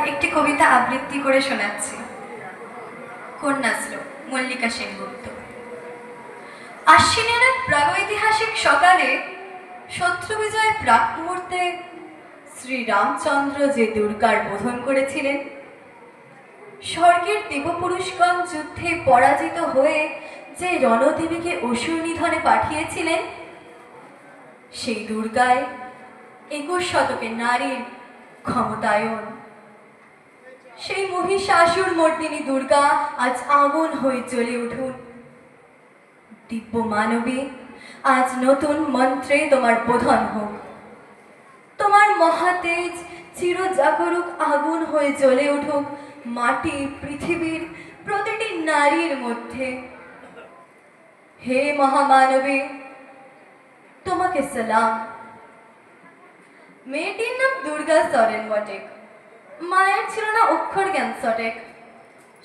একটি কবিতা আবৃত্তি করে শোনাচ্ছি। কন্যাশ্রী, মল্লিকা সেনগুপ্ত। আশ্বিনের এক প্রাগৈতিহাসিক সকালে শত্রু বিজয়ের প্রাক মুহূর্তে শ্রীরামচন্দ্র যে দুর্গার বোধন করেছিলেন, স্বর্গের দেবপুরুষগণ যুদ্ধে পরাজিত হয়ে যে রণদেবীকে অসুর নিধনে পাঠিয়েছিলেন, সেই দুর্গায় 21 শতকে নারীর ক্ষমতায়ন। সেই মহিষাসুর মর্দিনী দুর্গা আজ আগুন হয়ে জ্বলে উঠুন। দিব্য মানবী, আজ নতুন মন্ত্রে তোমার বোধন হোক। তোমার মহাতেজ চিরজাগরুক আগুন হয়ে জ্বলে উঠুক মাটি পৃথিবীর প্রতিটি নারীর মধ্যে। হে মহামানবী, তোমাকে সালাম। মেয়েটির নাম দুর্গা সরেন বটে, মায়ের ছিল না অক্ষর জ্ঞান সটেক।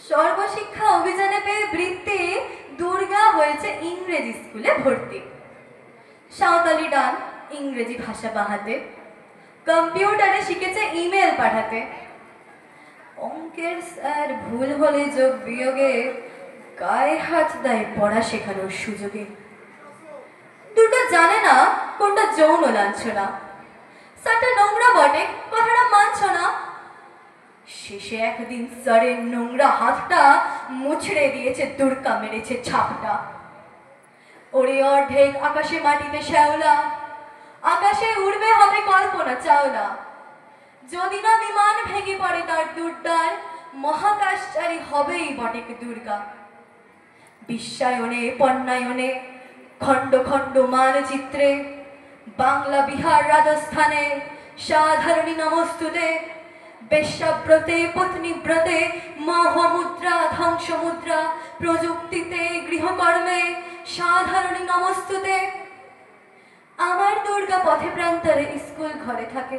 সর্বশিক্ষা অভিযানে পেয়ে বৃত্তি দুর্গা হয়েছে ইংরেজি স্কুলে ভর্তি। সাঁওতালি ডান ইংরেজি ভাষা বাহাতে, কম্পিউটারে শিখেছে ইমেল পাঠাতে। অঙ্কের স্যার ভুল হলে যোগ বিয়োগে গায়ে হাত দেয় পড়া শেখানোর সুযোগে। দুর্গা জানে না কোনটা যৌন লাঞ্ছনা। স্যারটা নোংরা বটে, কথাটা মানছ না। শেষে একদিন স্যারের নোংরা হাতটা মুছড়ে দিয়েছে দুর্গা, মেরেছে ছাপটা। ওরে অর্ধেক আকাশে মাটিতে শ্যাওলা, আকাশে উড়বে হবে কল্পনা চাওলা। যদি না বিমান ভেঙে পড়ে তার দুর্দার, মহাকাশচারী হবেই বটেক দুর্গা। বিশ্বায়নে পণ্যায়নে খণ্ড খণ্ড মানচিত্রে, বাংলা বিহার রাজস্থানে সাধারণী নমস্তুতে। বেশ্যাব্রতে পত্নীব্রতে মোহমুদ্রা ধ্বংসমুদ্রা, প্রযুক্তিতে গৃহকর্মে সাধারণী নমস্তুতে। আমার দুর্গা পথে প্রান্তরে স্কুল ঘরে থাকে।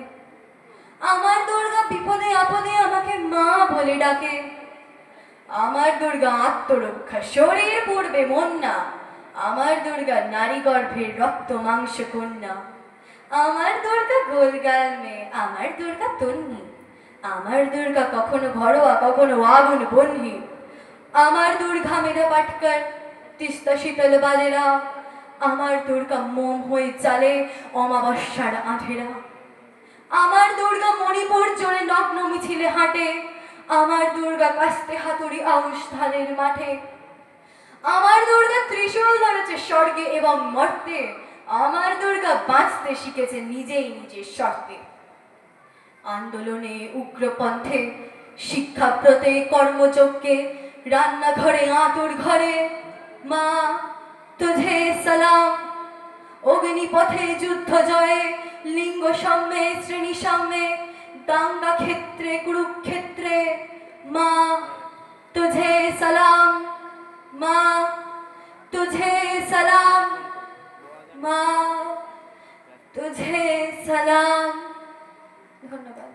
আমার দুর্গা বিপদে আপদে আমাকে মা বলে ডাকে। আমার দুর্গা আত্মরক্ষা, শরীর পড়বে মন না। আমার দুর্গা নারী গর্ভের রক্ত মাংস কন্যা। আমার দুর্গা গোলগাল মেয়ে, আমার দুর্গা তন্নি। আমার দুর্গা কখনো ঘরোয়া কখনো আগুন বহ্নি। আমার দুর্গা মেধা পাটকার, তিস্তা শীতল বাজেরা। আমার দুর্গা মোম হয়ে চালে অমাবস্যার আধেরা। আমার দুর্গা মণিপুর জোরে নগ্ন মিছিলে হাঁটে। আমার দুর্গা কাস্তে হাতুড়ি আউশ ধানের মাঠে। আমার দুর্গা ত্রিশূল ধরেছে স্বর্গে এবং মর্তে। আমার দুর্গা বাঁচতে শিখেছে নিজেই নিজের শর্তে। আন্দোলনে উগ্রপন্থে, শিক্ষাব্রতে কর্মযজ্ঞে, রান্নাঘরে আঁতুর ঘরে মা তুঝে সালাম। অগ্নিপথে যুদ্ধ জয়ে, লিঙ্গ সাম্যে শ্রেণী সাম্যে, দাঙ্গা ক্ষেত্রে কুরুক্ষেত্রে মা তুঝে সালাম। মা তুঝে সালাম, মা তুঝে সালাম। ধন্যবাদ।